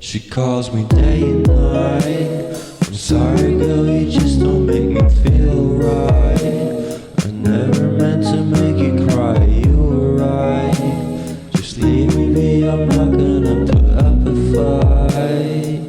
She calls me day and night. I'm sorry girl, you just don't make me feel right. I never meant to make you cry, you were right. Just leave me be, I'm not gonna put up a fight.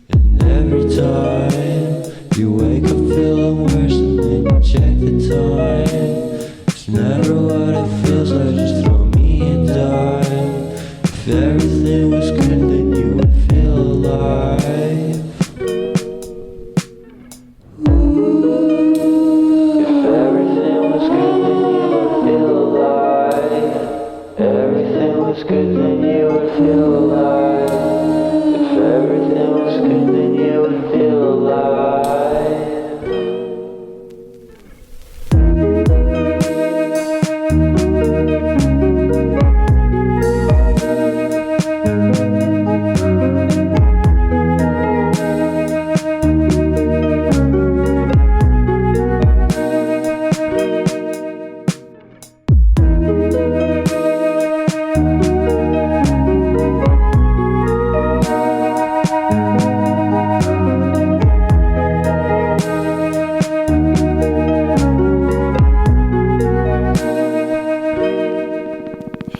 And every time you wake up feeling worse and then you check the time. It's never what it feels like, just throw me a dime. If everything was good then you would feel alive. If everything was good then you would feel alive. Everything was good then you would feel alive. If everything was good then you would feel alive.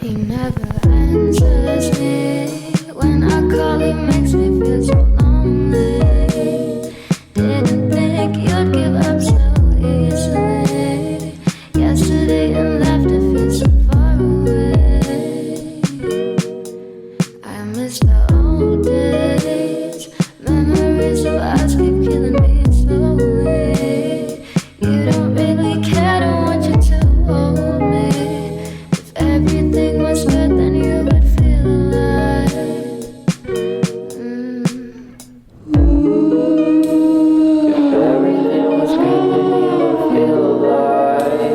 He never answers me. When I call, he makes me feel so lonely. Didn't think you'd give up so easily. Yesterday and laughter feels so far away. I miss the old days. Memories of us keep killing me slowly. You don't really care, don't want you to hold me. If everything was good, then you would feel alive. If everything was good then you would feel alive.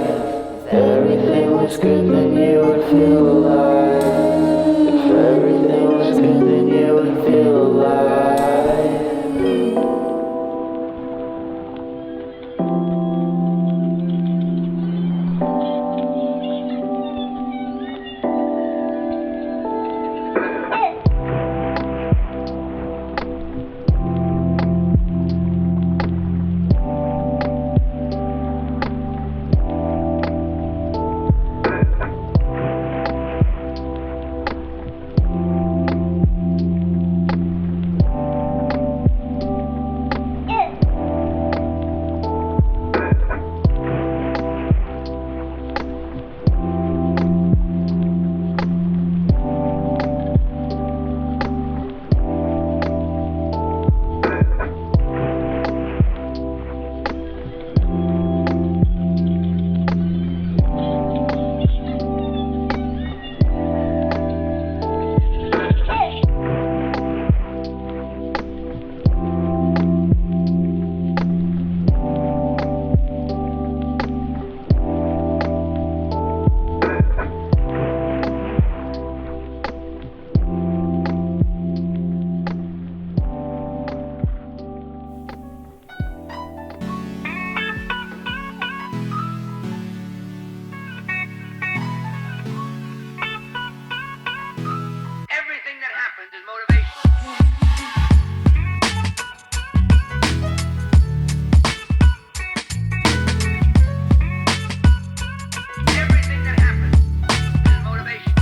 If everything was good then you would feel alive. If everything was good then you would feel alive. Everything that happens is motivation. Everything that happens is motivation.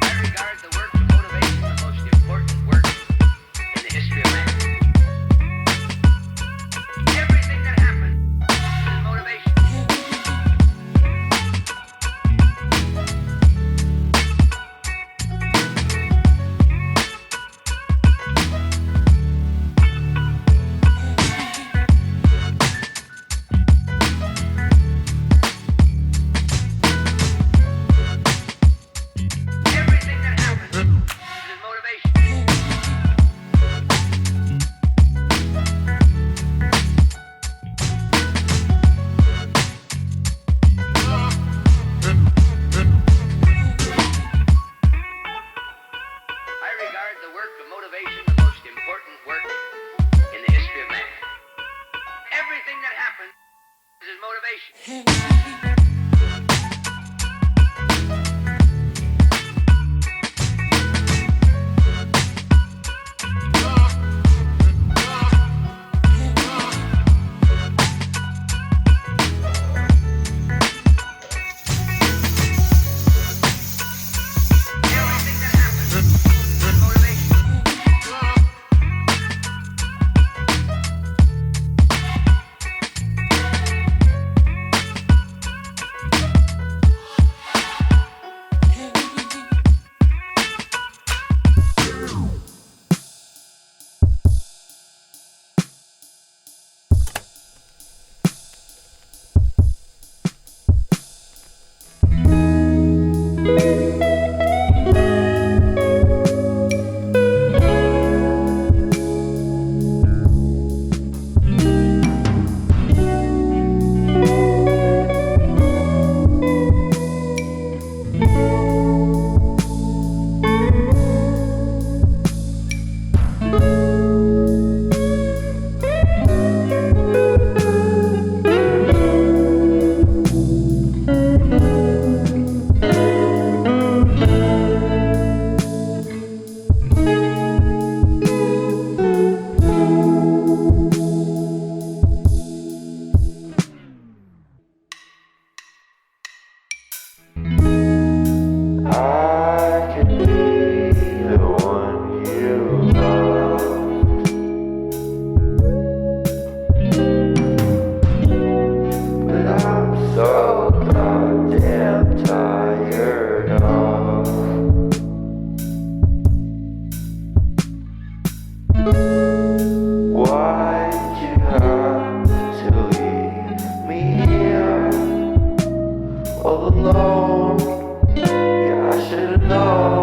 I regard the work of motivation the most important work in the history of man. Everything that happens is motivation. Everything that happens is motivation. motivation. Everything that happens is motivation. I can be the one you love, but I'm so goddamn tired of why'd you have to leave me here all alone? Yeah, I should've known.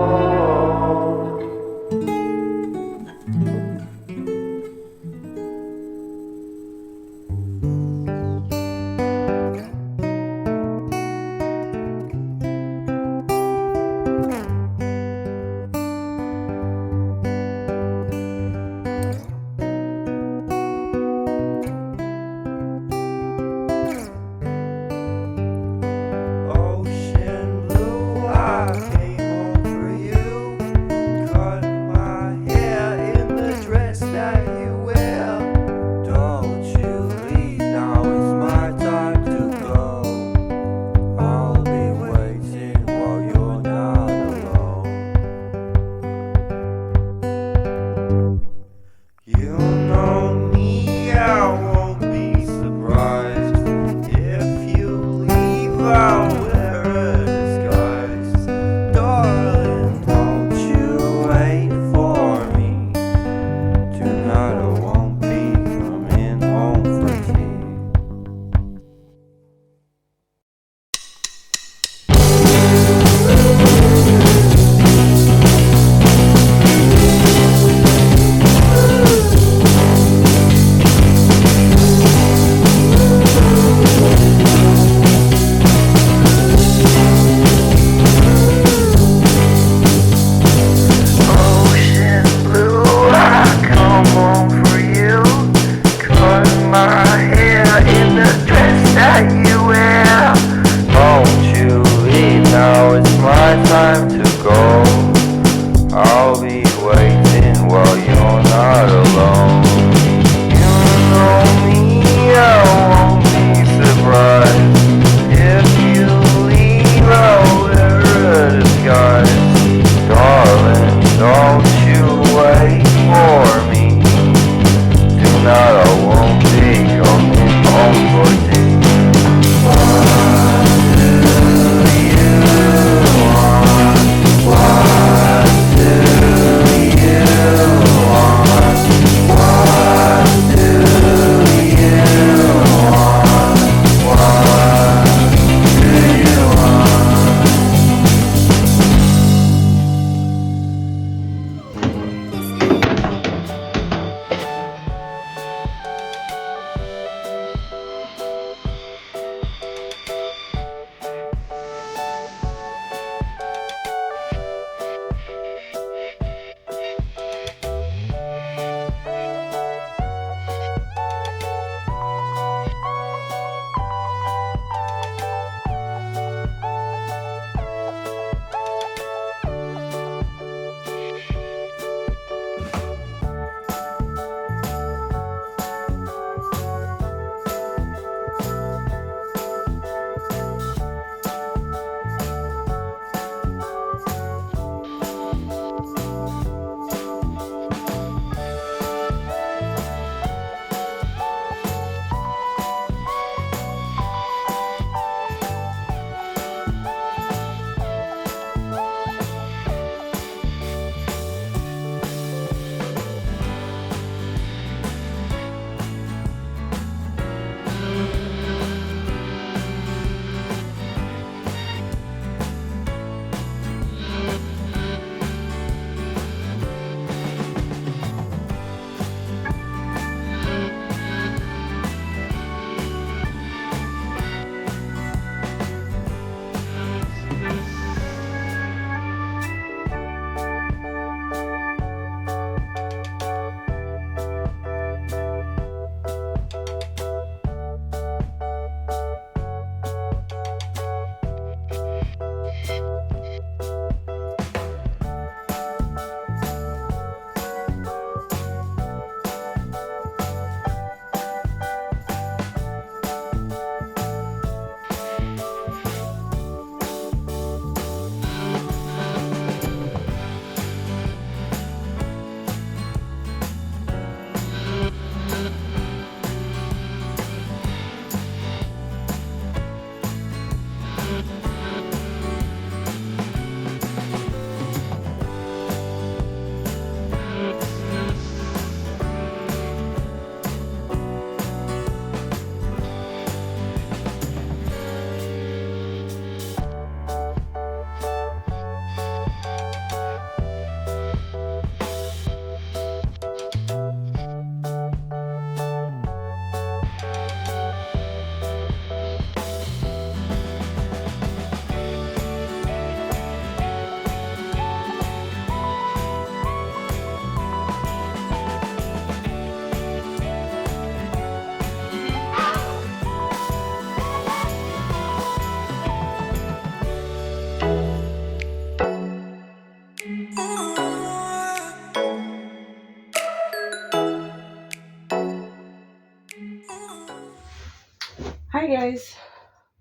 Hi guys.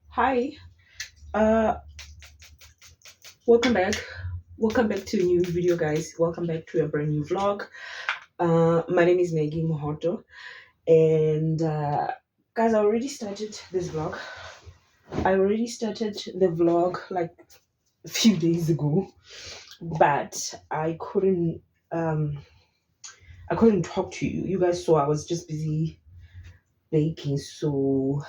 Hi. Uh welcome back. Welcome back to a new video, guys. Welcome back to a brand new vlog. My name is Maggie Mohoto, and guys, I already started this vlog. I already started the vlog like a few days ago, but I couldn't talk to you. You guys saw I was just busy baking, so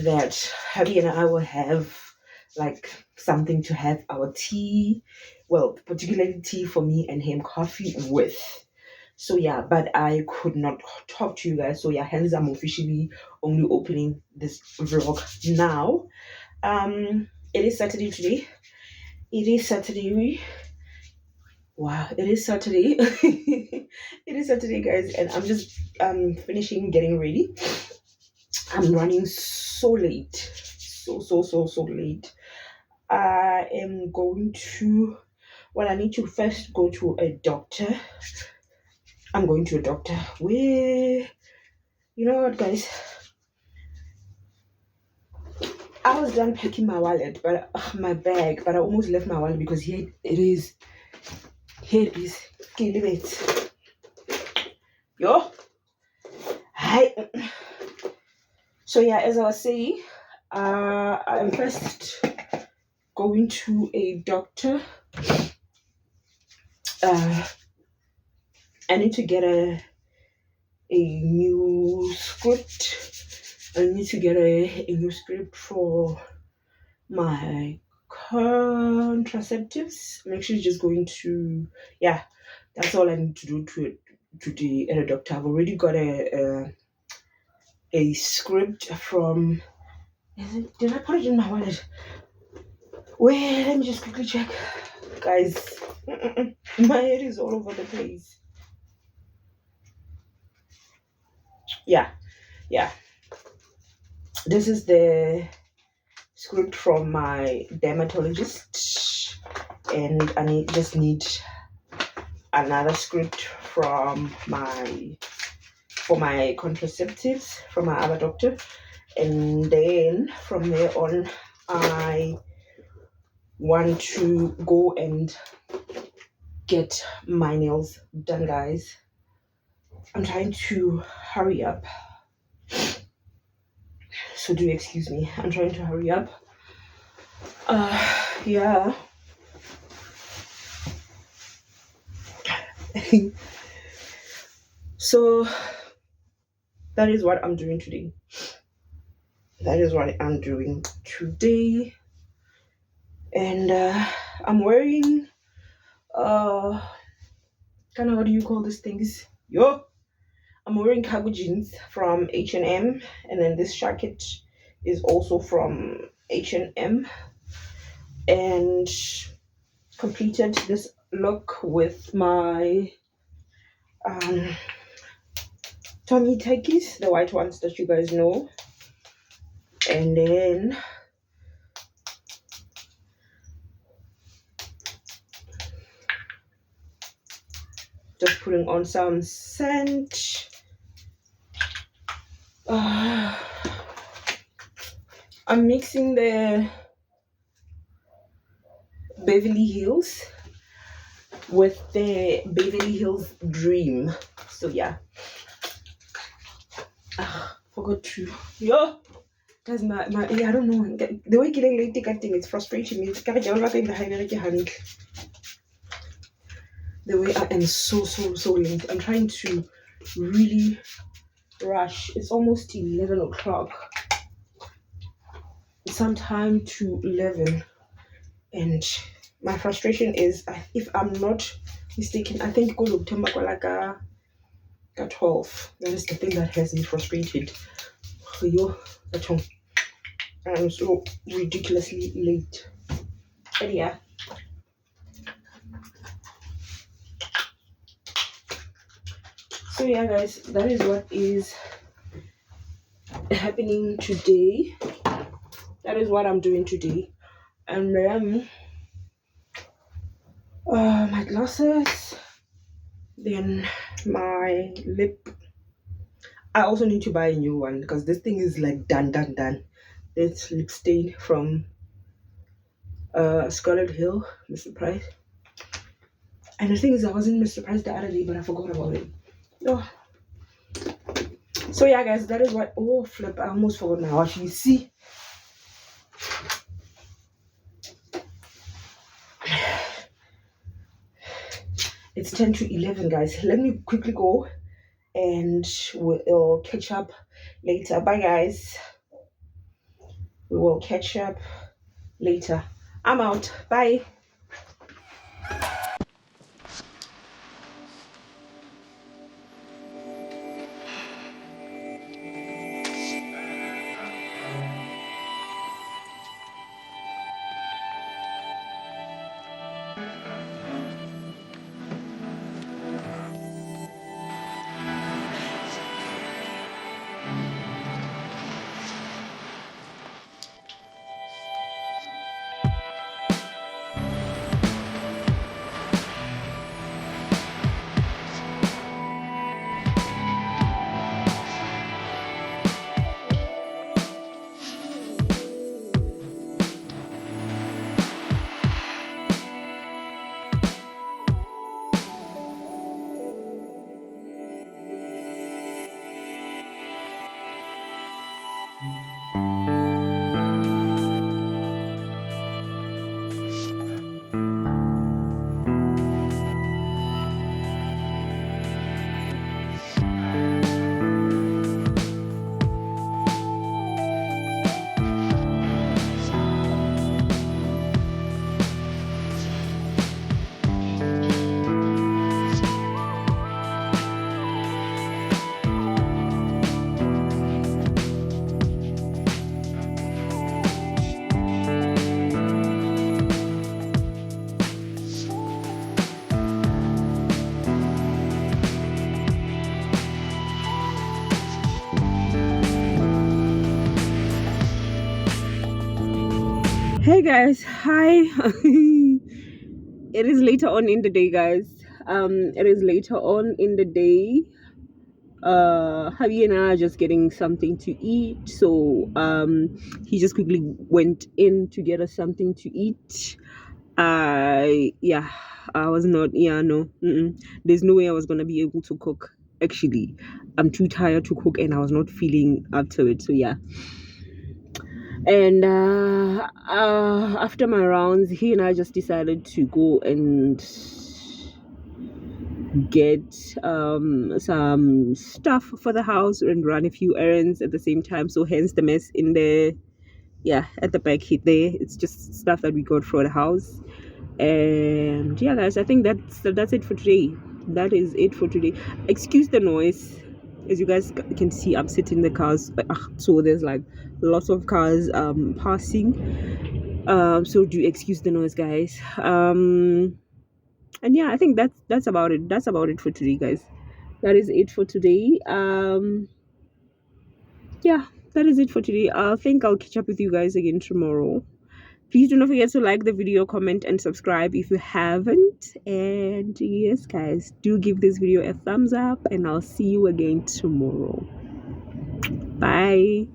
that Happy and I will have like something to have our tea, well, particularly tea for me and him, coffee with. So yeah, but I could not talk to you guys. So yeah, hence I'm officially only opening this vlog now. It is Saturday today. It is Saturday. Wow, it is Saturday. It is Saturday, guys, and I'm just finishing getting ready. I'm running so late. So late. I am going to, well, I need to first go to a doctor. I'm going to a doctor. Where, you know what, guys? I was done packing my wallet, but my bag, but I almost left my wallet because here it is. Here it is. Okay, leave it. Yo. Hi. So yeah, as I was saying, I'm first going to a doctor. I need to get a new script. I need to get a new script for my contraceptives. I'm actually just going to, yeah, that's all I need to do today at a doctor. I've already got a script from, did I put it in my wallet? Wait, let me just quickly check. Guys, my head is all over the place. Yeah. This is the script from my dermatologist, and I just need another script from for my contraceptives from my other doctor, and then from there on I want to go and get my nails done, guys. I'm trying to hurry up, so do excuse me. I'm trying to hurry up. Yeah. So that is what I'm doing today. And I'm wearing kind of, what do you call these things? I'm wearing cargo jeans from H&M, and then this jacket is also from H&M, and completed this look with my Tommy Takis, the white ones that you guys know, and then just putting on some scent. I'm mixing the Beverly Hills with the Beverly Hills Dream. So yeah. Forgot to. Guys, my I don't know. The way getting late thing, it's frustrating me. The way I am so late. I'm trying to really rush. It's almost 11 o'clock. Sometime to 11, and my frustration is, if I'm not mistaken, I think go to like 12. That is the thing that has me frustrated. I'm so ridiculously late. But yeah. So yeah, guys, that is what is happening today. That is what I'm doing today. And then my glasses, then my lip I also need to buy a new one because this thing is like done. It's lip stain from Scarlet Hill, Mr. Price. And the thing is, I was in Mr. Price the other day, but I forgot about it. Oh. So yeah, guys, that is what. Oh, flip! I almost forgot my watch. You see, it's 10 to 11, guys. Let me quickly go, and we'll catch up later. Bye, guys. We will catch up later. I'm out. Bye. Hey guys, hi. It is later on in the day, guys. It is later on in the day. Javi and I are just getting something to eat, so he just quickly went in to get us something to eat. I was not. Yeah, no. There's no way I was gonna be able to cook. Actually, I'm too tired to cook, and I was not feeling up to it. So yeah. And after my rounds, he and I just decided to go and get some stuff for the house and run a few errands at the same time. So hence the mess in there. Yeah, at the back hit there. It's just stuff that we got for the house. And yeah, guys, I think that's it for today. That is it for today. Excuse the noise. As you guys can see, I'm sitting in the cars, so there's like lots of cars passing, so do excuse the noise, guys. And yeah, I think that's about it for today, guys. That is it for today. Yeah, that is it for today. I think I'll catch up with you guys again tomorrow. Please do not forget to like the video, comment, and subscribe if you haven't. And yes, guys, do give this video a thumbs up, and I'll see you again tomorrow. Bye.